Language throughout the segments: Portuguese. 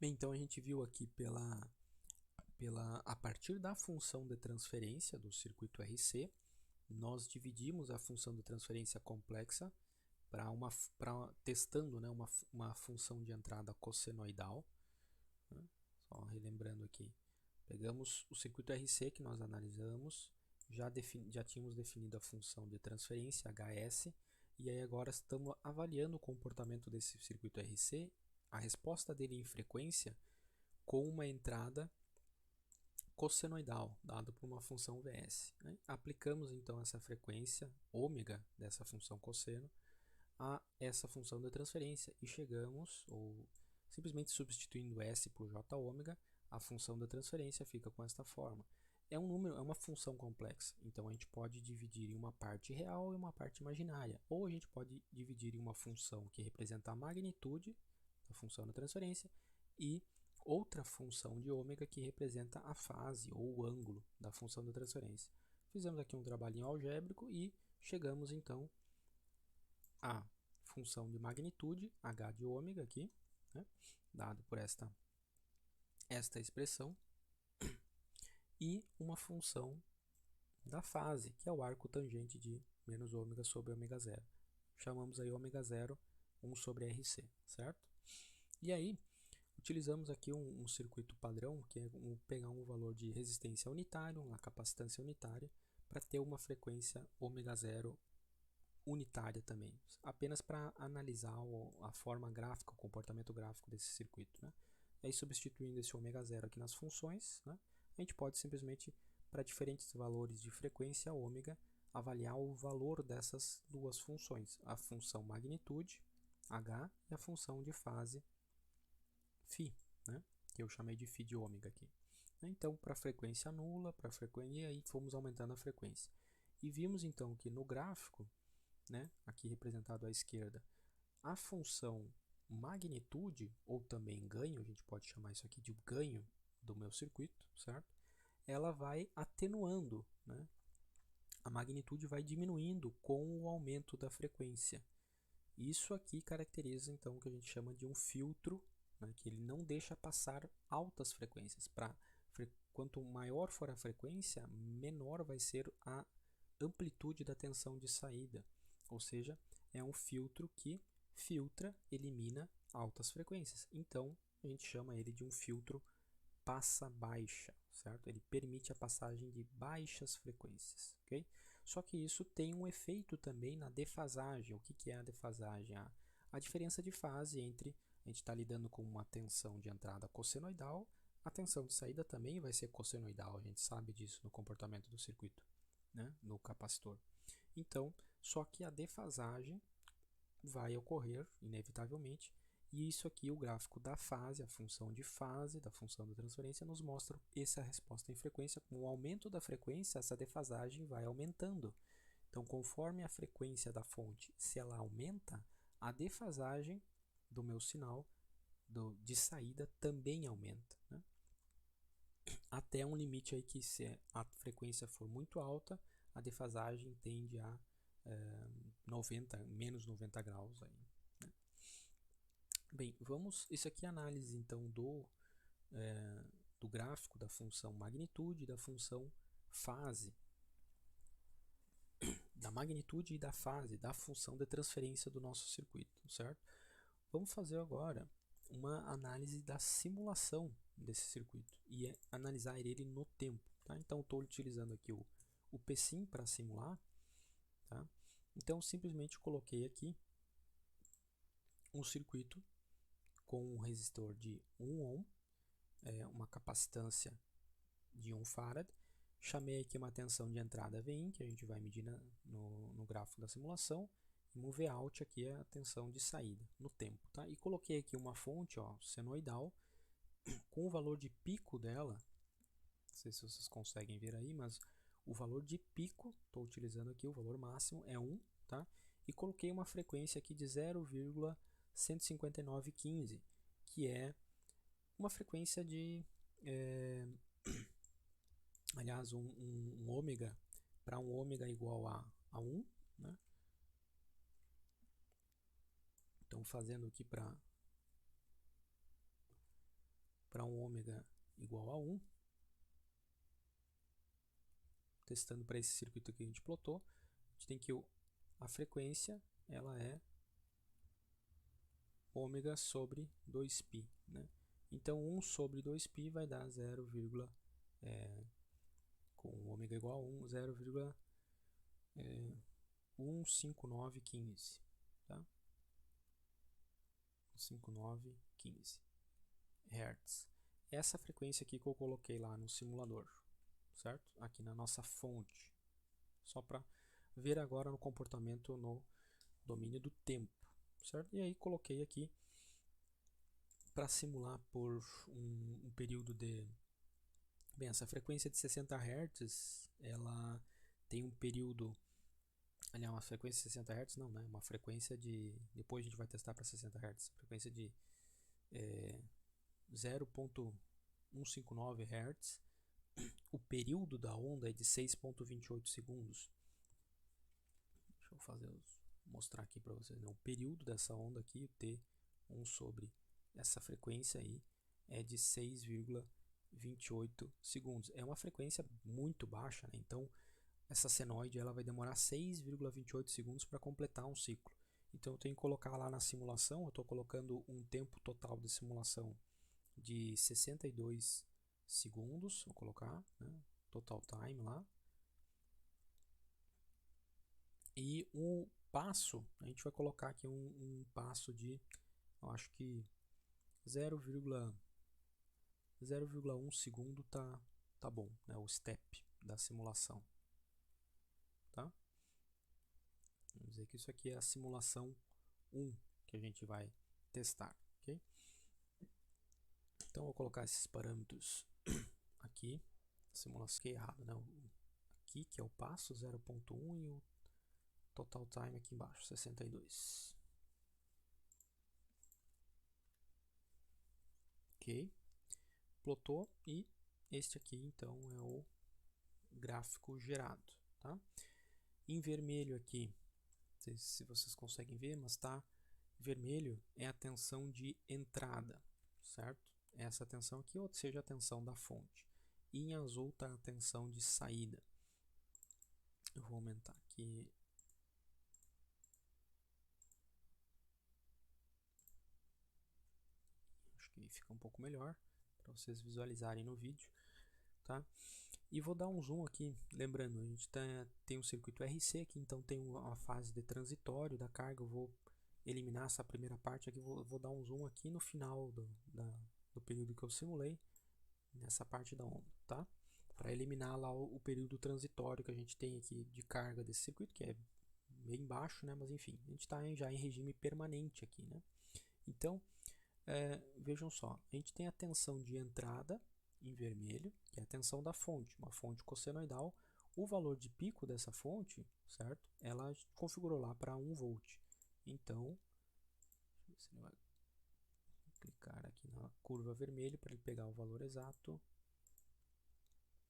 Então a gente viu aqui a partir da função de transferência do circuito RC, nós dividimos a função de transferência complexa testando, né, uma função de entrada cossenoidal. Né? Só relembrando aqui, pegamos o circuito RC que nós analisamos, já tínhamos definido a função de transferência HS, e aí agora estamos avaliando o comportamento desse circuito RC, a resposta dele em frequência, com uma entrada cossenoidal, dado por uma função Vs. Né? Aplicamos então essa frequência ômega dessa função cosseno a essa função de transferência e chegamos, ou simplesmente substituindo S por J ômega, a função da transferência fica com esta forma. É um número, é uma função complexa, então a gente pode dividir em uma parte real e uma parte imaginária, ou a gente pode dividir em uma função que representa a magnitude da função da transferência e outra função de ômega que representa a fase ou o ângulo da função da transferência. Fizemos aqui um trabalhinho algébrico e chegamos então à função de magnitude, h de ômega aqui, né, dado por esta expressão, e uma função da fase, que é o arco tangente de menos ômega sobre ômega zero. Chamamos aí ômega zero 1 sobre RC, certo? E aí, utilizamos aqui um circuito padrão, que é pegar um valor de resistência unitário, uma capacitância unitária, para ter uma frequência ômega zero unitária também, apenas para analisar a forma gráfica, o comportamento gráfico desse circuito. Né? E aí, substituindo esse ômega zero aqui nas funções, né, a gente pode simplesmente, para diferentes valores de frequência ômega, avaliar o valor dessas duas funções, a função magnitude, H, e a função de fase, φ, né, que eu chamei de φ de ômega aqui. Então, para frequência nula, para frequência, e aí fomos aumentando a frequência. E vimos então que no gráfico, né, aqui representado à esquerda, a função magnitude, ou também ganho, a gente pode chamar isso aqui de ganho do meu circuito, certo? Ela vai atenuando, né? A magnitude vai diminuindo com o aumento da frequência. Isso aqui caracteriza então o que a gente chama de um filtro, né, que ele não deixa passar altas frequências. Quanto maior for a frequência, menor vai ser a amplitude da tensão de saída. Ou seja, é um filtro que filtra, elimina altas frequências. Então, a gente chama ele de um filtro passa baixa, certo? Ele permite a passagem de baixas frequências, ok? Só que isso tem um efeito também na defasagem. O que é a defasagem? A diferença de fase entre a gente está lidando com uma tensão de entrada cossenoidal, a tensão de saída também vai ser cossenoidal, a gente sabe disso no comportamento do circuito, né? No capacitor. Então, só que a defasagem vai ocorrer inevitavelmente, e isso aqui, o gráfico da fase, a função de fase da função da transferência, nos mostra essa resposta em frequência. Com o aumento da frequência, essa defasagem vai aumentando. Então, conforme a frequência da fonte, se ela aumenta, a defasagem do meu sinal de saída também aumenta, né? Até um limite aí que, se a frequência for muito alta, a defasagem tende a menos 90 graus aí, né? Bem, isso aqui é a análise então do gráfico da função magnitude, da função fase, da magnitude e da fase, da função de transferência do nosso circuito, certo? Vamos fazer agora uma análise da simulação desse circuito e analisar ele no tempo, tá? Então, estou utilizando aqui o PSIM para simular, tá? Então, simplesmente coloquei aqui um circuito com um resistor de 1 ohm, uma capacitância de 1 farad, chamei aqui uma tensão de entrada Vin, que a gente vai medir no gráfico da simulação, e um Vout aqui é a tensão de saída no tempo, tá? E coloquei aqui uma fonte, ó, senoidal, com o valor de pico dela, não sei se vocês conseguem ver aí, mas o valor de pico, estou utilizando aqui, o valor máximo é 1, tá? E coloquei uma frequência aqui de 0,15915, que é uma frequência de, aliás, um ômega, para um ômega igual a 1, né? Então, fazendo aqui para para um ômega igual a 1, testando para esse circuito que a gente plotou, a gente tem que a frequência ela é ômega sobre 2π, né? Então 1 sobre 2π vai dar 0, com ômega igual a 1, 0,15915, tá? 15915 Hz. Essa frequência aqui que eu coloquei lá no simulador, certo? Aqui na nossa fonte, só para ver agora no comportamento no domínio do tempo, certo? E aí coloquei aqui para simular por um período de... Bem, essa frequência de 60 Hz, ela tem um período... Aliás, uma frequência de 60 Hz não, né? Uma frequência de... Depois a gente vai testar para 60 Hz. Frequência de 0,159 Hz. O período da onda é de 6,28 segundos. Deixa eu mostrar aqui para vocês, né? O período dessa onda aqui, o T1 sobre essa frequência aí, é de 6,28 segundos. É uma frequência muito baixa, né? Então essa senoide ela vai demorar 6,28 segundos para completar um ciclo. Então eu tenho que colocar lá na simulação, eu estou colocando um tempo total de simulação de 62 segundos, vou colocar, né? Total time lá. E o passo, a gente vai colocar aqui um passo de, eu acho que 0,1 segundo tá bom, né? O step da simulação, tá? Vamos dizer que isso aqui é a simulação 1 que a gente vai testar, ok? Então eu vou colocar esses parâmetros aqui, simulação que é errado, né? Aqui que é o passo 0,1 e o total time aqui embaixo 62. Ok, plotou e este aqui então é o gráfico gerado, tá? Em vermelho aqui, não sei se vocês conseguem ver, mas tá vermelho é a tensão de entrada, certo? Essa tensão aqui, ou seja, a tensão da fonte. E em azul tá a tensão de saída. Eu vou aumentar aqui. Acho que fica um pouco melhor para vocês visualizarem no vídeo, tá? E vou dar um zoom aqui, lembrando, a gente tem um circuito RC aqui, então tem uma fase de transitório da carga. Eu vou eliminar essa primeira parte aqui, vou dar um zoom aqui no final do período que eu simulei, nessa parte da onda, tá? Para eliminar lá o período transitório que a gente tem aqui de carga desse circuito, que é bem baixo, né? Mas enfim, a gente está já em regime permanente aqui, né? Então, vejam só, a gente tem a tensão de entrada em vermelho, que é a tensão da fonte, uma fonte cossenoidal. O valor de pico dessa fonte, certo? Ela configurou lá para 1 volt. Então, deixa eu ver se ele vai clicar aqui na curva vermelha para ele pegar o valor exato.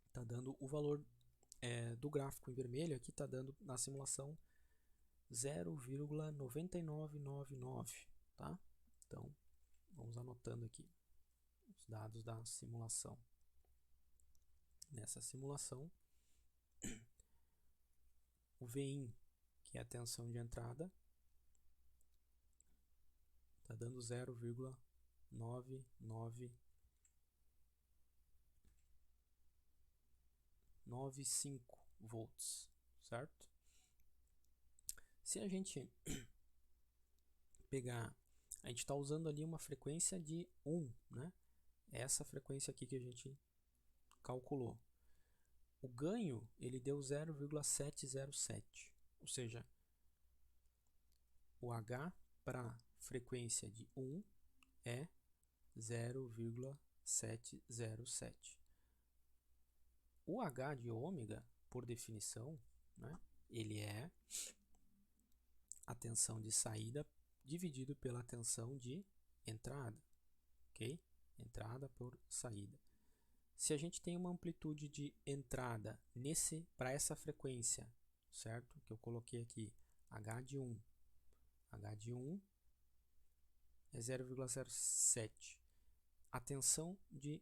Está dando o valor do gráfico em vermelho, aqui está dando na simulação 0,9999, tá? Então, vamos anotando aqui os dados da simulação. Nessa simulação, o Vin, que é a tensão de entrada, está dando 0,9995 volts, certo? Se a gente pegar, a gente está usando ali uma frequência de 1, né? Essa frequência aqui que a gente calculou. O ganho, ele deu 0,707, ou seja, o H para frequência de 1 é 0,707. O H de ômega, por definição, né, ele é a tensão de saída dividido pela tensão de entrada, ok? Entrada por saída. Se a gente tem uma amplitude de entrada para essa frequência, certo? Que eu coloquei aqui, H de 1. H de 1 é 0,07. a tensão de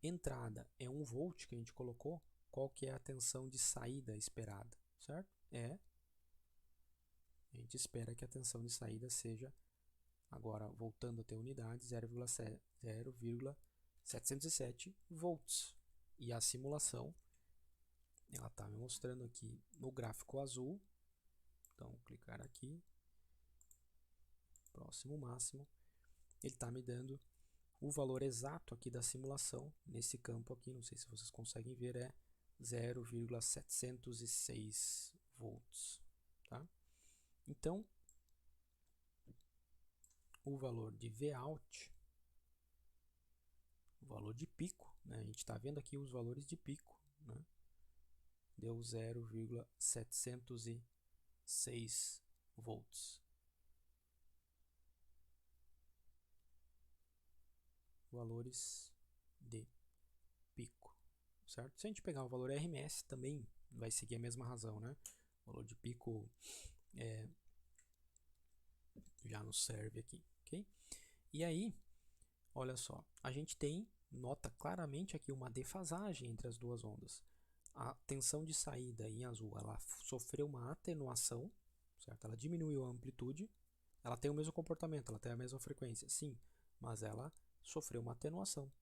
entrada é 1 volt que a gente colocou, qual que é a tensão de saída esperada, certo? A gente espera que a tensão de saída seja, agora voltando a ter unidade, 0,707 volts. E a simulação, ela está me mostrando aqui no gráfico azul. Então, vou clicar aqui, próximo máximo, ele está me dando o valor exato aqui da simulação, nesse campo aqui, não sei se vocês conseguem ver, é 0,706 volts. Tá? Então, o valor de Vout, o valor de pico, né? A gente está vendo aqui os valores de pico, né? Deu 0,706 volts. Valores de pico, certo? Se a gente pegar o valor RMS, também vai seguir a mesma razão, né? O valor de pico já nos serve aqui, ok? E aí, olha só, a gente nota claramente aqui uma defasagem entre as duas ondas. A tensão de saída em azul, ela sofreu uma atenuação, certo? Ela diminuiu a amplitude, ela tem o mesmo comportamento, ela tem a mesma frequência, sim, mas ela sofreu uma atenuação,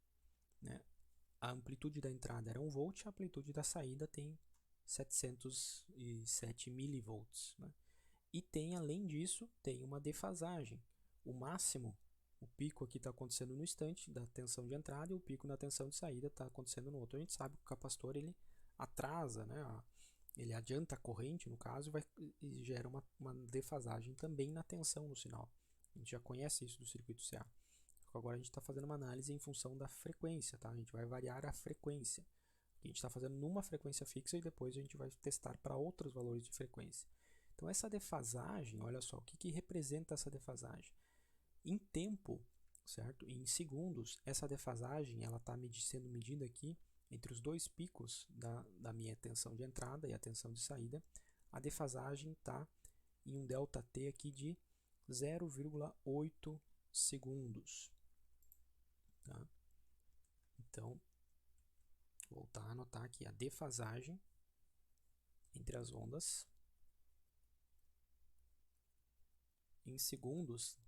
né? A amplitude da entrada era 1 volt, a amplitude da saída tem 707 milivolts, né? E tem, além disso, tem uma defasagem. O máximo, o pico aqui está acontecendo no instante da tensão de entrada e o pico na tensão de saída está acontecendo no outro. A gente sabe que o capacitor ele atrasa, né? Ele adianta a corrente, no caso, e gera uma defasagem também na tensão no sinal. A gente já conhece isso do circuito CA. Agora a gente está fazendo uma análise em função da frequência, tá? A gente vai variar a frequência. A gente está fazendo numa frequência fixa e depois a gente vai testar para outros valores de frequência. Então essa defasagem, olha só, o que representa essa defasagem? Em tempo, certo? Em segundos, essa defasagem ela está sendo medida aqui entre os dois picos da minha tensão de entrada e a tensão de saída. A defasagem está em um ΔT aqui de 0,8 segundos. Tá? Então, vou voltar a anotar aqui a defasagem entre as ondas em segundos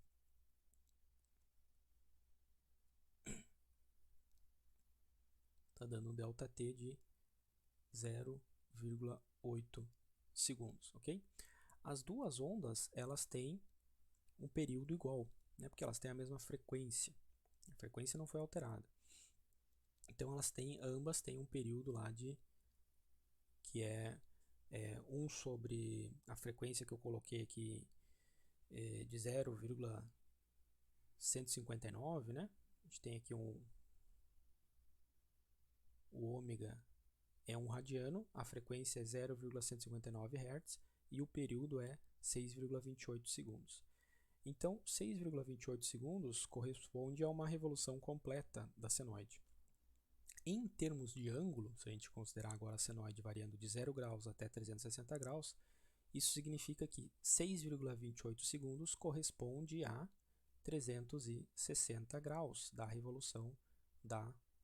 está dando um ΔT de 0,8 segundos, ok? As duas ondas elas têm um período igual, né? Porque elas têm a mesma frequência. A frequência não foi alterada. Então ambas têm um período lá que é 1 sobre a frequência que eu coloquei aqui de 0,159, né? A gente tem aqui o ômega é 1 radiano, a frequência é 0,159 Hz e o período é 6,28 segundos. Então, 6,28 segundos corresponde a uma revolução completa da senoide. Em termos de ângulo, se a gente considerar agora a senoide variando de 0 graus até 360 graus, isso significa que 6,28 segundos corresponde a 360 graus da revolução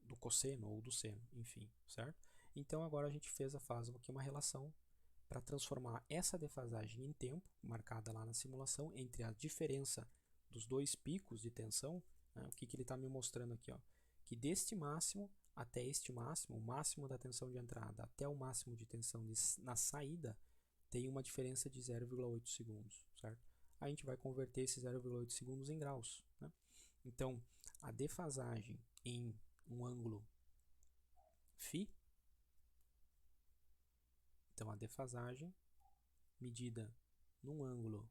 do cosseno ou do seno, enfim, certo? Então agora a gente faz aqui uma relação para transformar essa defasagem em tempo, marcada lá na simulação, entre a diferença dos dois picos de tensão, né? O que ele está me mostrando aqui? Ó? Que deste máximo até este máximo, o máximo da tensão de entrada até o máximo de tensão na saída, tem uma diferença de 0,8 segundos, certo? A gente vai converter esses 0,8 segundos em graus, né? Então, a defasagem em um ângulo φ, então a defasagem medida num ângulo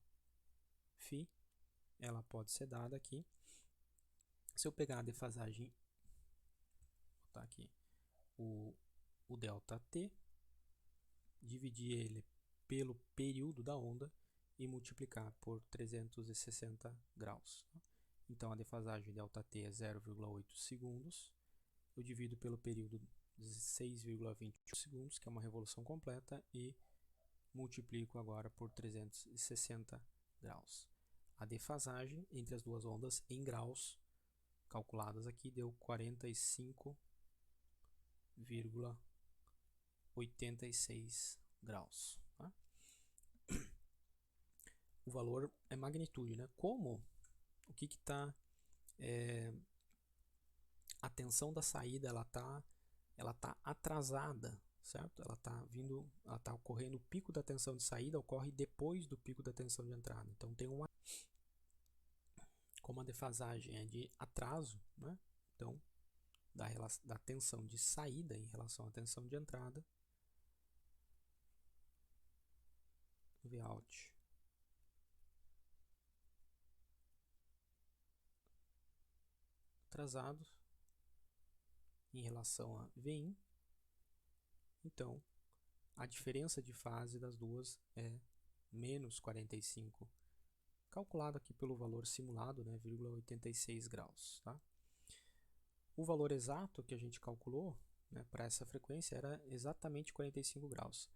φ, ela pode ser dada aqui. Se eu pegar a defasagem, vou botar aqui o ΔT, dividir ele pelo período da onda e multiplicar por 360 graus. Então a defasagem ΔT é 0,8 segundos. Eu divido pelo período de 6,20 segundos, que é uma revolução completa, e multiplico agora por 360 graus. A defasagem entre as duas ondas em graus calculadas aqui deu 45,86 graus. Tá? O valor é magnitude, né? Como? O que está... a tensão da saída ela tá atrasada, certo? Ela está ocorrendo, o pico da tensão de saída ocorre depois do pico da tensão de entrada. Então tem como a defasagem é de atraso, né? Então da tensão de saída em relação à tensão de entrada, Vout atrasado em relação a Vin, então a diferença de fase das duas é menos 45, calculado aqui pelo valor simulado, né, 0,86 graus. Tá? O valor exato que a gente calculou, né, para essa frequência era exatamente 45 graus.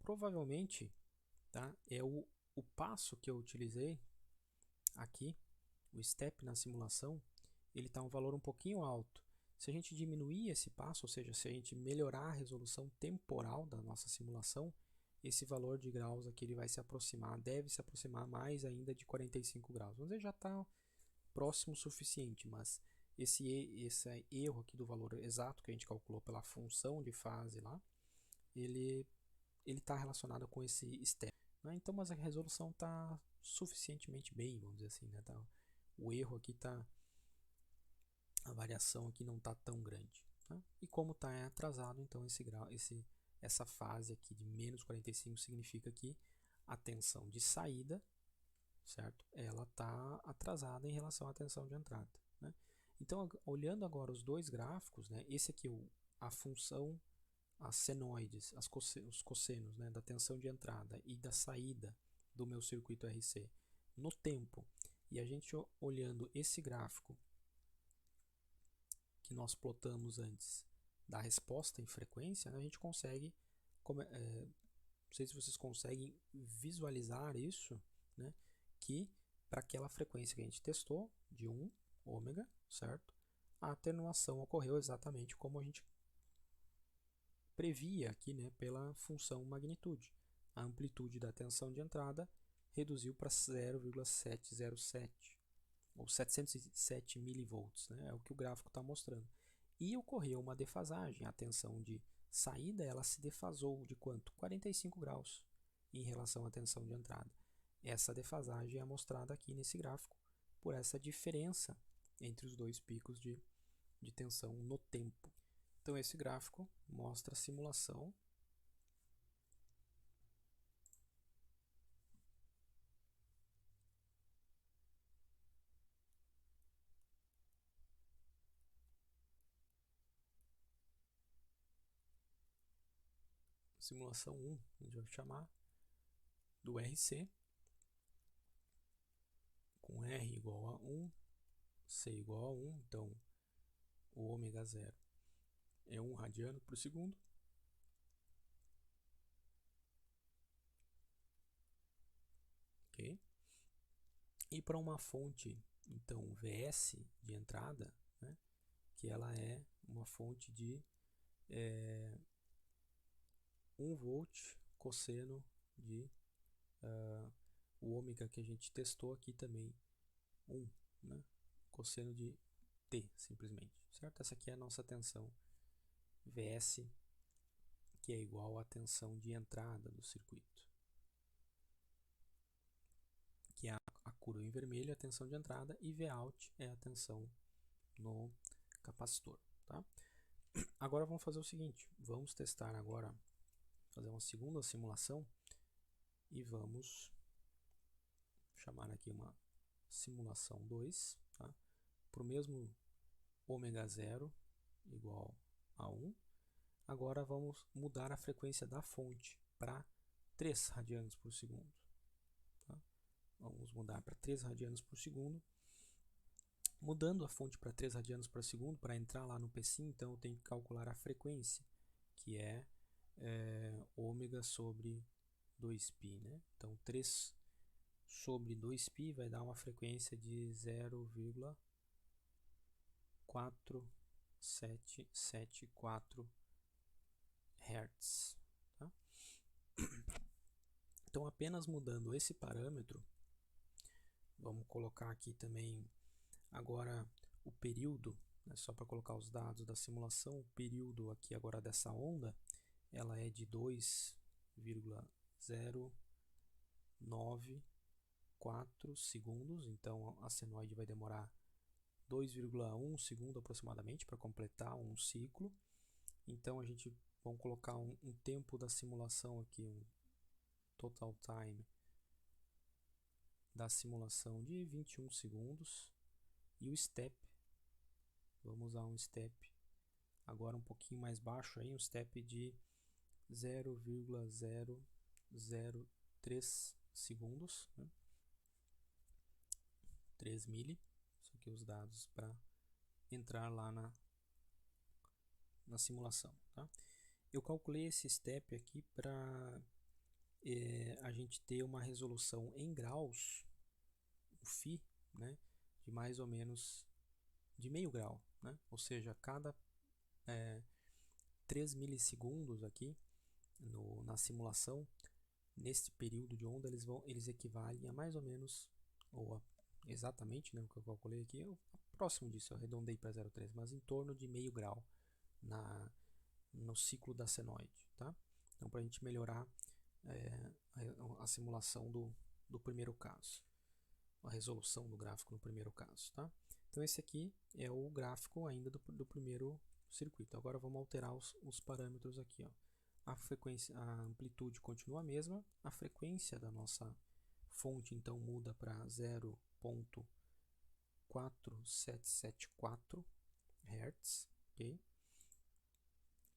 Provavelmente, tá, é o passo que eu utilizei aqui, o step na simulação, ele está um valor um pouquinho alto. Se a gente diminuir esse passo, ou seja, se a gente melhorar a resolução temporal da nossa simulação, esse valor de graus aqui ele vai se aproximar, deve se aproximar mais ainda de 45 graus. Vamos dizer, já está próximo o suficiente, mas esse erro aqui do valor exato que a gente calculou pela função de fase lá, ele está relacionado com esse step. Né? Então, mas a resolução está suficientemente bem, vamos dizer assim. Né? Tá, o erro aqui está... a variação aqui não está tão grande. Tá? E como está atrasado, então essa fase aqui de menos 45 significa que a tensão de saída, certo? Ela está atrasada em relação à tensão de entrada. Né? Então, olhando agora os dois gráficos, né? Esse aqui a função, as senoides, os cossenos, né? Da tensão de entrada e da saída do meu circuito RC no tempo, e a gente olhando esse gráfico que nós plotamos antes da resposta em frequência, né, a gente consegue, não sei se vocês conseguem visualizar isso, né, que para aquela frequência que a gente testou, de 1 ômega, certo? A atenuação ocorreu exatamente como a gente previa aqui, né, pela função magnitude. A amplitude da tensão de entrada reduziu para 0,707. ou 707 milivolts, né? É o que o gráfico está mostrando. E ocorreu uma defasagem, a tensão de saída ela se defasou de quanto? 45 graus em relação à tensão de entrada. Essa defasagem é mostrada aqui nesse gráfico por essa diferença entre os dois picos de tensão no tempo. Então esse gráfico mostra a simulação simulação 1, a gente vai chamar, do RC, com R igual a 1, C igual a 1, então o ômega 0 é 1 radiano por segundo. Okay? E para uma fonte, então, VS de entrada, né, que ela é uma fonte de 1 volt cosseno de o ômega que a gente testou aqui também, 1, né, cosseno de T, simplesmente, certo? Essa aqui é a nossa tensão VS, que é igual à tensão de entrada do circuito, que é a curva em vermelho, a tensão de entrada, e Vout é a tensão no capacitor. Tá? Agora vamos fazer o seguinte, vamos testar agora, fazer uma segunda simulação, e vamos chamar aqui uma simulação 2, tá? Para o mesmo ômega 0 igual a 1. Agora vamos mudar a frequência da fonte para 3 radianos por segundo. Tá? Vamos mudar para 3 radianos por segundo. Mudando a fonte para 3 radianos por segundo, para entrar lá no PSIM, então eu tenho que calcular a frequência, que é ômega sobre 2π. Né? Então 3 sobre 2π vai dar uma frequência de 0,0 4,774 Hz. Tá? Então, apenas mudando esse parâmetro, vamos colocar aqui também agora o período, né, só para colocar os dados da simulação. O período aqui agora dessa onda, ela é de 2,094 segundos, então a senoide vai demorar 2,1 segundo aproximadamente para completar um ciclo. Então a gente vamos colocar um tempo da simulação aqui, um total time da simulação de 21 segundos. E o step, vamos usar um step agora um pouquinho mais baixo, aí, um step de 0,003 segundos, né? 3 mili, isso aqui os dados para entrar lá na simulação. Tá? Eu calculei esse step aqui para a gente ter uma resolução em graus, o φ, né, de mais ou menos de meio grau, né? Ou seja, cada 3 milissegundos aqui na simulação, neste período de onda, eles equivalem a mais ou menos, ou exatamente, né, o que eu calculei aqui, próximo disso, eu arredondei para 0,3, mas em torno de meio grau no ciclo da senoide. Tá? Então, para a gente melhorar a simulação do primeiro caso, a resolução do gráfico no primeiro caso. Tá? Então, esse aqui é o gráfico ainda do primeiro circuito. Agora, vamos alterar os parâmetros aqui. Ó. A frequência, a amplitude continua a mesma, a frequência da nossa fonte então muda para 0,4774 Hz, ok?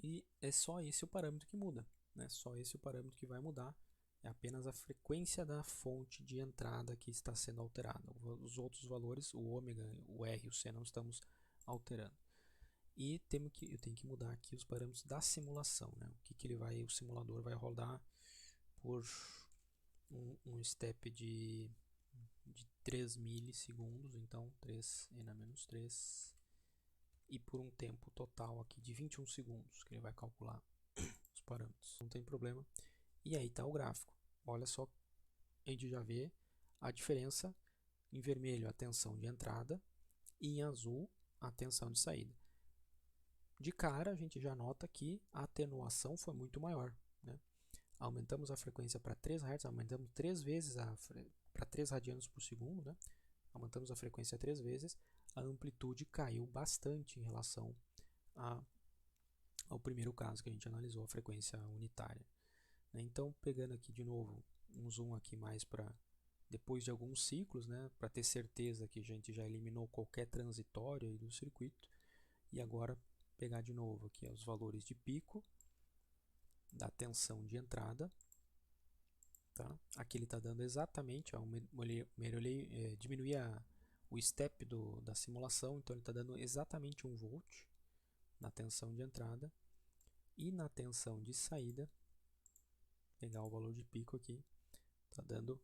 E é só esse o parâmetro que muda, né? Só esse o parâmetro que vai mudar, é apenas a frequência da fonte de entrada que está sendo alterada. Os outros valores, o ômega, o R e o C, não estamos alterando. E eu tenho que mudar aqui os parâmetros da simulação, né? O simulador vai rodar por um step de 3 milissegundos, então 3n-3, e por um tempo total aqui de 21 segundos, que ele vai calcular os parâmetros. Não tem problema. E aí está o gráfico. Olha só, a gente já vê a diferença. Em vermelho a tensão de entrada e em azul a tensão de saída. De cara a gente já nota que a atenuação foi muito maior, né? Aumentamos a frequência para 3 Hz, aumentamos 3 vezes para 3 radianos por segundo, né? Aumentamos a frequência 3 vezes, a amplitude caiu bastante em relação ao primeiro caso que a gente analisou, a frequência unitária. Então, pegando aqui de novo um zoom aqui mais para depois de alguns ciclos, né, para ter certeza que a gente já eliminou qualquer transitório aí do circuito, e agora pegar de novo aqui os valores de pico da tensão de entrada. Tá? Aqui ele está dando exatamente, diminuir o step da simulação, então ele está dando exatamente 1 volt na tensão de entrada, e na tensão de saída, pegar o valor de pico aqui, está dando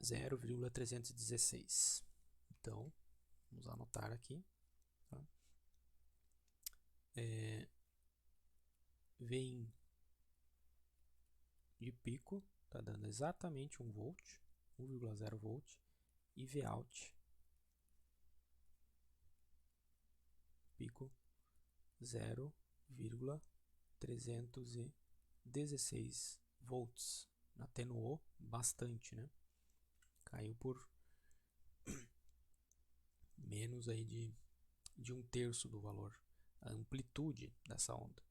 0,316. Então, vamos anotar aqui. Tá? Vem de pico, está dando exatamente 1 volt, 1,0 volt, e Vout, pico 0,316 volts. Atenuou bastante, né? Caiu por menos aí de 1/3 do valor, a amplitude dessa onda.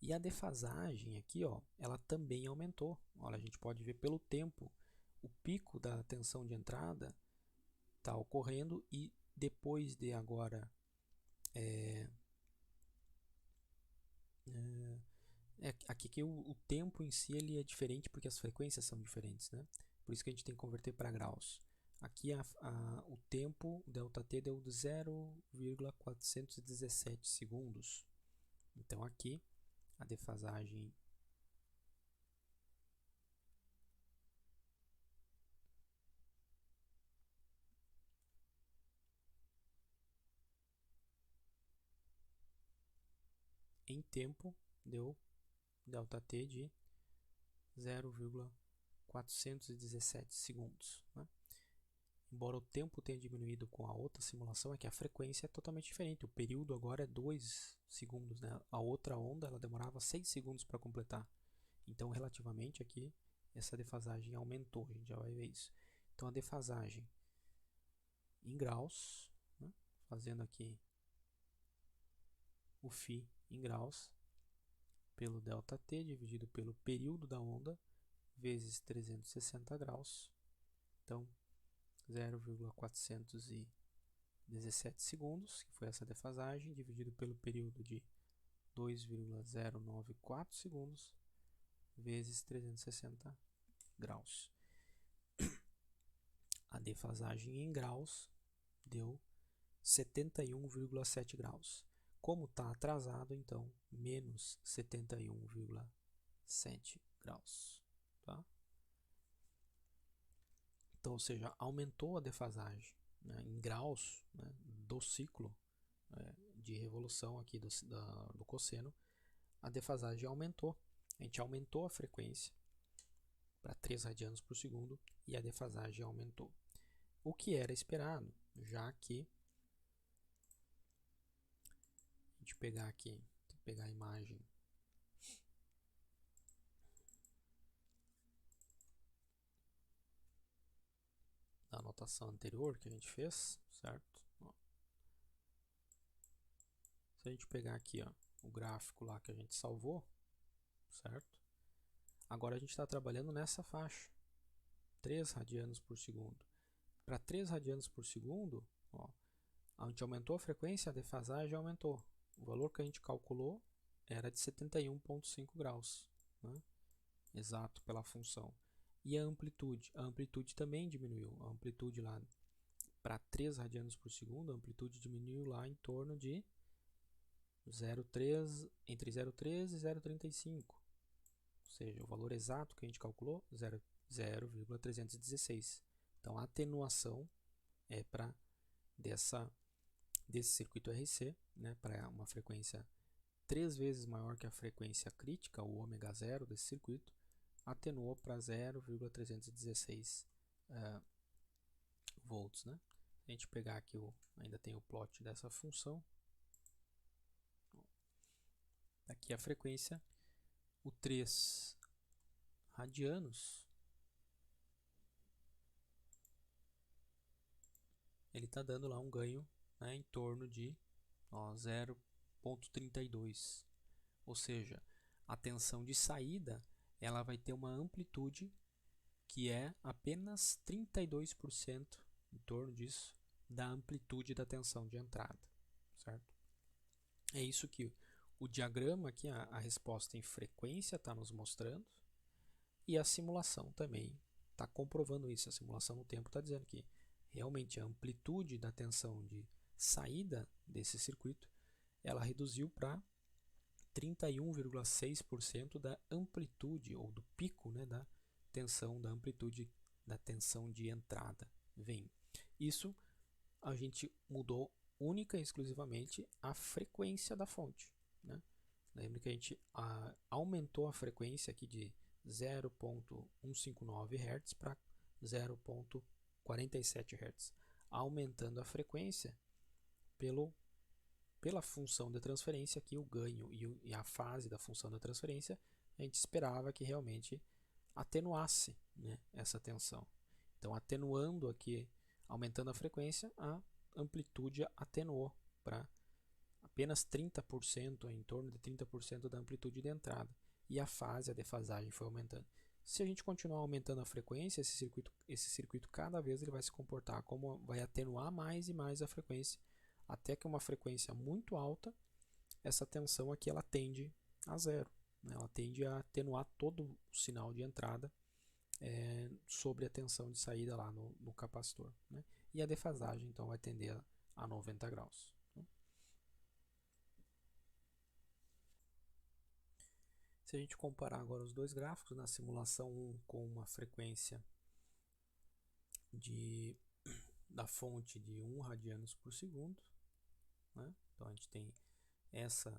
E a defasagem aqui, ó, ela também aumentou. Olha, a gente pode ver pelo tempo, o pico da tensão de entrada está ocorrendo, e depois de agora aqui que o tempo em si ele é diferente porque as frequências são diferentes, né? Por isso que a gente tem que converter para graus. Aqui o tempo, o ΔT, deu 0,417 segundos. Então aqui a defasagem em tempo deu ΔT de 0,417 segundos, né? Embora o tempo tenha diminuído com a outra simulação, é que a frequência é totalmente diferente. O período agora é 2 segundos, né? A outra onda ela demorava 6 segundos para completar. Então, relativamente aqui, essa defasagem aumentou. A gente já vai ver isso. Então, a defasagem em graus, né? Fazendo aqui o φ em graus, pelo ΔT dividido pelo período da onda, vezes 360 graus. Então, 0,417 segundos, que foi essa defasagem, dividido pelo período de 2,094 segundos, vezes 360 graus. A defasagem em graus deu 71,7 graus. Como está atrasado, então, menos 71,7 graus. Tá? Então, ou seja, aumentou a defasagem, né, em graus, né, do ciclo de revolução aqui do cosseno. A defasagem aumentou. A gente aumentou a frequência para 3 radianos por segundo e a defasagem aumentou. O que era esperado, já que a gente pegar aqui, pegar a imagem da anotação anterior que a gente fez, certo? Ó. Se a gente pegar aqui, ó, o gráfico lá que a gente salvou, certo? Agora a gente está trabalhando nessa faixa, 3 radianos por segundo. Para 3 radianos por segundo, ó, a gente aumentou a frequência, a defasagem aumentou. O valor que a gente calculou era de 71,5 graus, né? Exato pela função. E a amplitude também diminuiu. A amplitude lá para 3 radianos por segundo, a amplitude diminuiu lá em torno de 0,3, entre 0,3 e 0,35. Ou seja, o valor exato que a gente calculou, 0,316. Então, a atenuação é para desse circuito RC, né, para uma frequência 3 vezes maior que a frequência crítica, o ômega zero desse circuito, atenuou para 0,316 volts, né? Se a gente pegar aqui, ainda tem o plot dessa função. Aqui a frequência, o 3 radianos, ele está dando lá um ganho, né, em torno de 0,32. Ou seja, a tensão de saída ela vai ter uma amplitude que é apenas 32%, em torno disso, da amplitude da tensão de entrada, certo? É isso que o diagrama aqui, a resposta em frequência está nos mostrando, e a simulação também está comprovando isso. A simulação no tempo está dizendo que realmente a amplitude da tensão de saída desse circuito ela reduziu para 31,6% da amplitude ou do pico, né, da tensão, da amplitude da tensão de entrada. Isso a gente mudou única e exclusivamente a frequência da fonte, né? Lembra que a gente aumentou a frequência aqui de 0,159 Hz para 0,47 Hz. Aumentando a frequência pela função de transferência, aqui o ganho e a fase da função da transferência, a gente esperava que realmente atenuasse, né, essa tensão. Então, atenuando aqui, aumentando a frequência, a amplitude atenuou para apenas 30%, em torno de 30% da amplitude de entrada. E a fase, a defasagem foi aumentando. Se a gente continuar aumentando a frequência, esse circuito cada vez ele vai se comportar como vai atenuar mais e mais a frequência, até que uma frequência muito alta, essa tensão aqui ela tende a zero, né? Ela tende a atenuar todo o sinal de entrada sobre a tensão de saída lá no capacitor, né? E a defasagem então vai tender a 90 graus. Se a gente comparar agora os dois gráficos, na simulação 1 com uma frequência da fonte de 1 radianos por segundo, né? Então a gente tem essa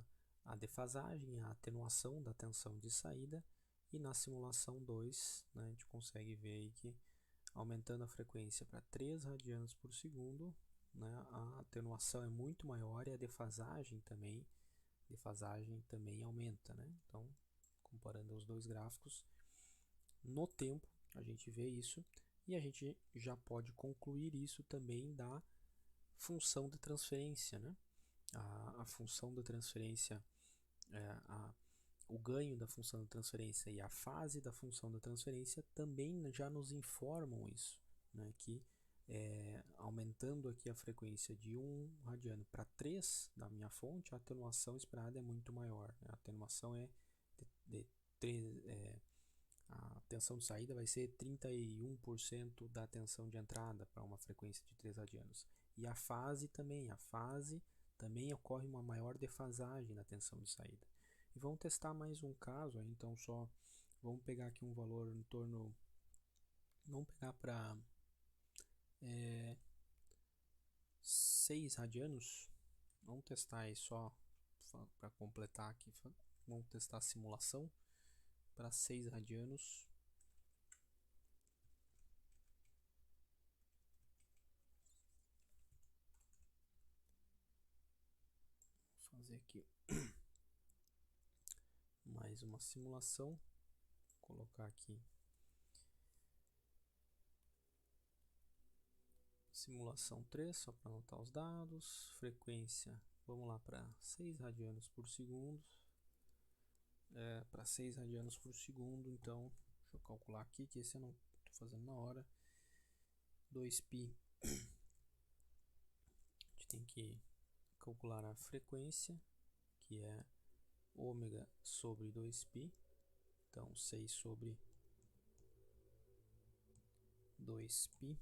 a defasagem, a atenuação da tensão de saída, e na simulação 2, né, a gente consegue ver aí que aumentando a frequência para 3 radianos por segundo, né, a atenuação é muito maior e a defasagem também aumenta, né? Então, comparando os dois gráficos, no tempo a gente vê isso e a gente já pode concluir isso também da função de transferência, né? A função da transferência, o ganho da função da transferência e a fase da função da transferência também já nos informam isso, né? Que aumentando aqui a frequência de 1 radiano para 3 da minha fonte, a atenuação esperada é muito maior, né? A atenuação a tensão de saída vai ser 31% da tensão de entrada para uma frequência de 3 radianos. E a fase também ocorre uma maior defasagem na tensão de saída. E vamos testar mais um caso, então vamos pegar aqui um valor em torno, vamos pegar para 6 radianos, vamos testar aí só para completar aqui, vamos testar a simulação para 6 radianos. Vou fazer aqui mais uma simulação, vou colocar aqui simulação 3, só para anotar os dados, frequência, vamos lá para 6 radianos por segundo, para 6 radianos por segundo, então, deixa eu calcular aqui, que esse eu não estou fazendo na hora, 2π, a gente tem que calcular a frequência, que é ômega sobre 2π, então 6 sobre 2π,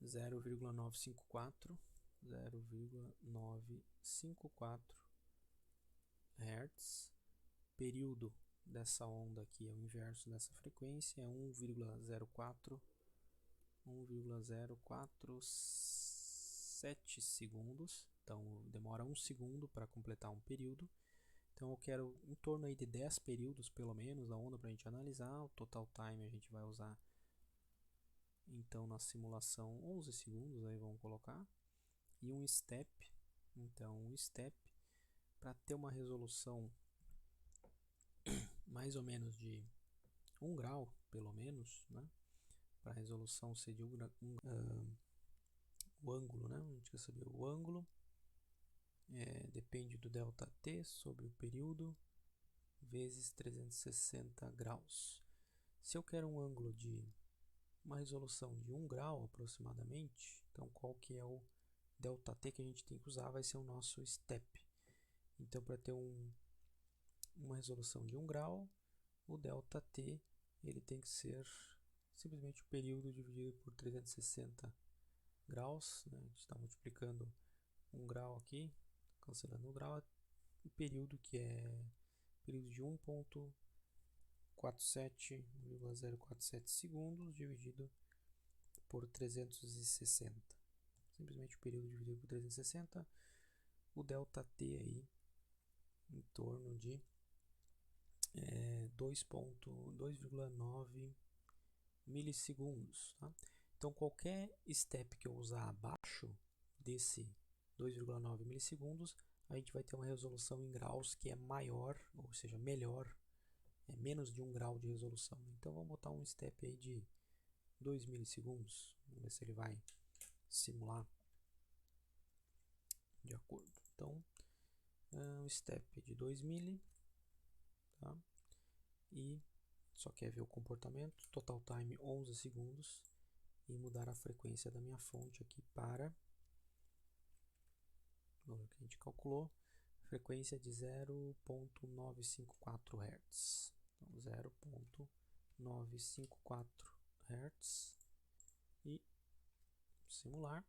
0,954 Hz. Período dessa onda aqui é o inverso dessa frequência, é 1,047 segundos, então demora 1 segundo para completar um período. Então eu quero em torno aí de 10 períodos pelo menos da onda para a gente analisar. O total time a gente vai usar então na simulação 11 segundos, aí vamos colocar, e um step, então um step para ter uma resolução mais ou menos de 1 grau, pelo menos, né? Para a resolução ser de o ângulo, né? A gente quer saber o ângulo, depende do ΔT sobre o período, vezes 360 graus. Se eu quero um ângulo de uma resolução de 1 grau aproximadamente, então qual que é o ΔT que a gente tem que usar? Vai ser o nosso step. Então, para ter uma resolução de 1 grau, o ΔT ele tem que ser simplesmente o período dividido por 360 graus, né? A gente está multiplicando 1 grau aqui, cancelando 1 grau, o período que é período de 1,047 segundos dividido por 360. Simplesmente o período dividido por 360, o ΔT aí em torno de 2,9 milissegundos. Tá? Então qualquer step que eu usar abaixo desse 2,9 milissegundos, a gente vai ter uma resolução em graus que é maior, ou seja, melhor, é menos de 1 grau de resolução. Então vamos botar um step aí de 2 milissegundos, vamos ver se ele vai simular de acordo. Então, um step de 2 mili, tá? E só quer ver o comportamento, total time 11 segundos, e mudar a frequência da minha fonte aqui para o valor que a gente calculou, frequência de 0,954 Hz. Então, 0,954 Hz e simulou,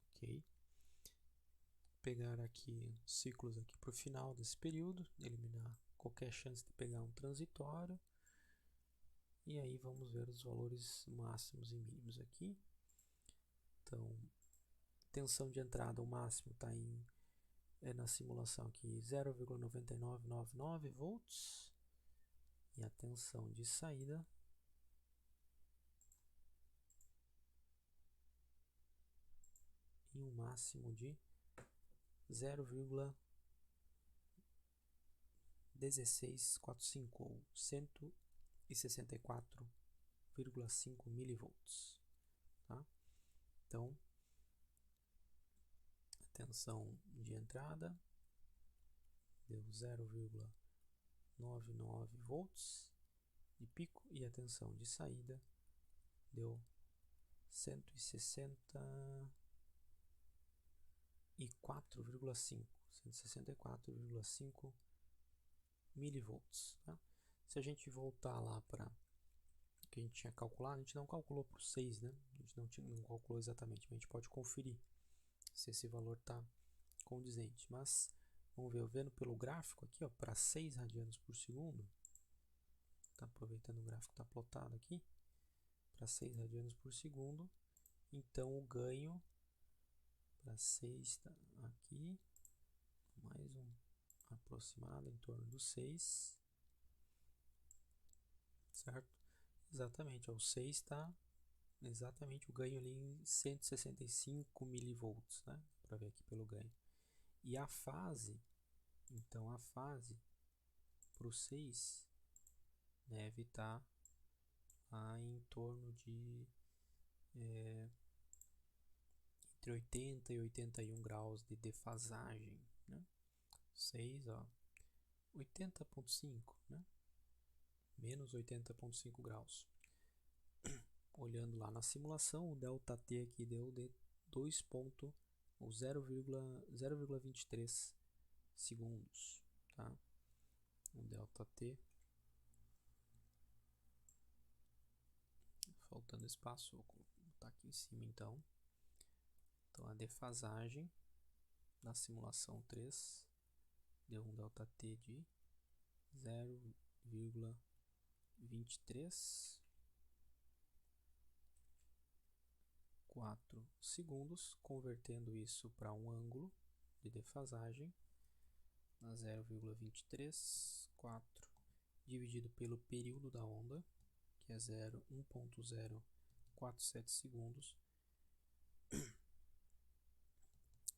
ok. Pegar aqui ciclos aqui para o final desse período, eliminar qualquer chance de pegar um transitório, e aí vamos ver os valores máximos e mínimos aqui. Então, tensão de entrada, o máximo está em na simulação aqui 0,9999 volts e a tensão de saída em um máximo de 0,1645 ou 164,5 milivolts, tá? Então, a tensão de entrada deu 0,99 volts de pico e a tensão de saída deu 164,5 milivolts, tá? Se a gente voltar lá para o que a gente tinha calculado, a gente não calculou por 6, né? A gente não calculou exatamente, mas a gente pode conferir se esse valor está condizente. Mas vamos ver, vendo pelo gráfico aqui, para 6 radianos por segundo, tá aproveitando o gráfico que está plotado aqui, para 6 radianos por segundo, então o ganho para 6 tá aqui, mais um aproximado em torno dos 6, certo? Exatamente, o 6 está exatamente o ganho ali em 165 milivolts, né? Para ver aqui pelo ganho. E a fase, então a fase para o 6 deve estar em torno de entre 80 e 81 graus de defasagem, né? 6, ó, 80,5, né? Menos 80,5 graus. Olhando lá na simulação, o ΔT aqui deu de 0,23 segundos, tá? O ΔT, faltando espaço, vou botar aqui em cima então. Então a defasagem da simulação 3 deu um ΔT de 0,23 4 segundos, convertendo isso para um ângulo de defasagem a 0,234 dividido pelo período da onda, que é 1,047 segundos,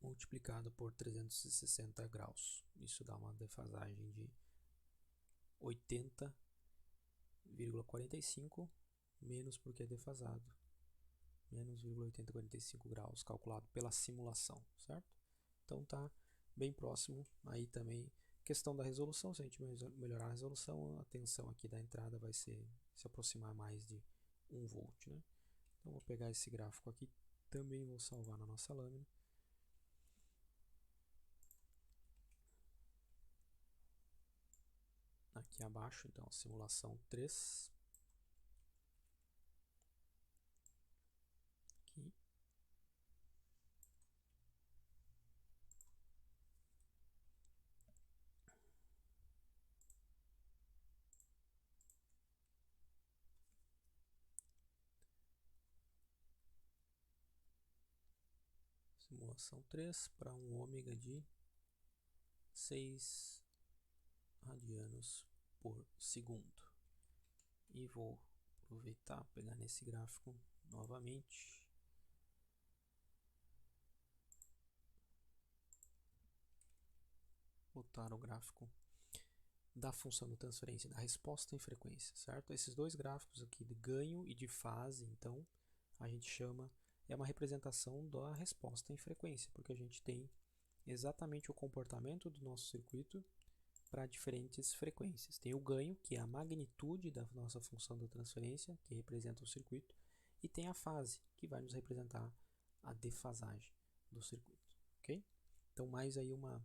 multiplicado por 360 graus. Isso dá uma defasagem de 80,45 menos porque é defasado, menos 0,8045 graus, calculado pela simulação, certo? Então tá bem próximo. Aí também questão da resolução, se a gente melhorar a resolução, a tensão aqui da entrada vai se aproximar mais de 1 volt, né? Então vou pegar esse gráfico aqui, também vou salvar na nossa lâmina. Aqui abaixo, então, simulação 3. Aqui. Simulação 3 para um ômega de 6 radianos por segundo. E vou aproveitar, pegar nesse gráfico novamente. Botar o gráfico da função de transferência da resposta em frequência, certo? Esses dois gráficos aqui de ganho e de fase, então, a gente chama, é uma representação da resposta em frequência, porque a gente tem exatamente o comportamento do nosso circuito para diferentes frequências. Tem o ganho, que é a magnitude da nossa função da transferência, que representa o circuito, e tem a fase, que vai nos representar a defasagem do circuito, ok? Então, mais aí uma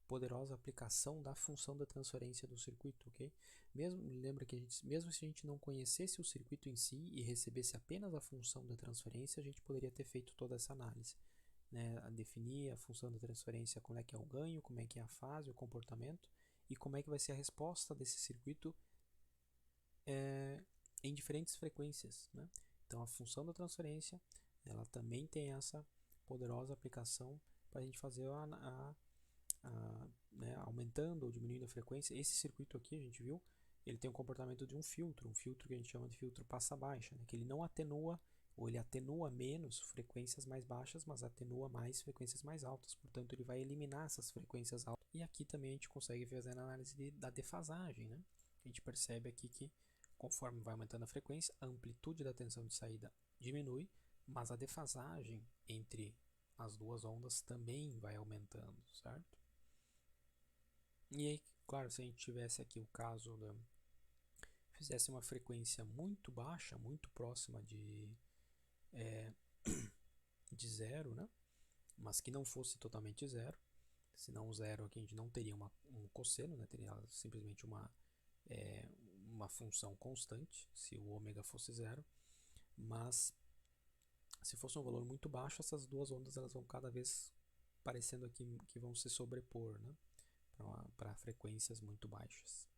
poderosa aplicação da função da transferência do circuito, ok? Lembra que mesmo se a gente não conhecesse o circuito em si e recebesse apenas a função da transferência, a gente poderia ter feito toda essa análise, né? A definir a função da transferência, como é que é o ganho, como é que é a fase, o comportamento e como é que vai ser a resposta desse circuito em diferentes frequências, né? Então a função da transferência, ela também tem essa poderosa aplicação para a gente fazer né, aumentando ou diminuindo a frequência. Esse circuito aqui, a gente viu, ele tem o comportamento de um filtro que a gente chama de filtro passa-baixa, né, que ele não atenua, ou ele atenua menos frequências mais baixas, mas atenua mais frequências mais altas. Portanto, ele vai eliminar essas frequências altas. E aqui também a gente consegue fazer a análise da defasagem, né? A gente percebe aqui que conforme vai aumentando a frequência, a amplitude da tensão de saída diminui, mas a defasagem entre as duas ondas também vai aumentando, certo? E aí, claro, se a gente tivesse aqui o caso fizesse uma frequência muito baixa, muito próxima de zero, né? Mas que não fosse totalmente zero, senão o zero aqui a gente não teria um cosseno, né? Teria simplesmente uma função constante, se o ômega fosse zero, mas se fosse um valor muito baixo, essas duas ondas elas vão cada vez parecendo aqui que vão se sobrepor, né? Para frequências muito baixas.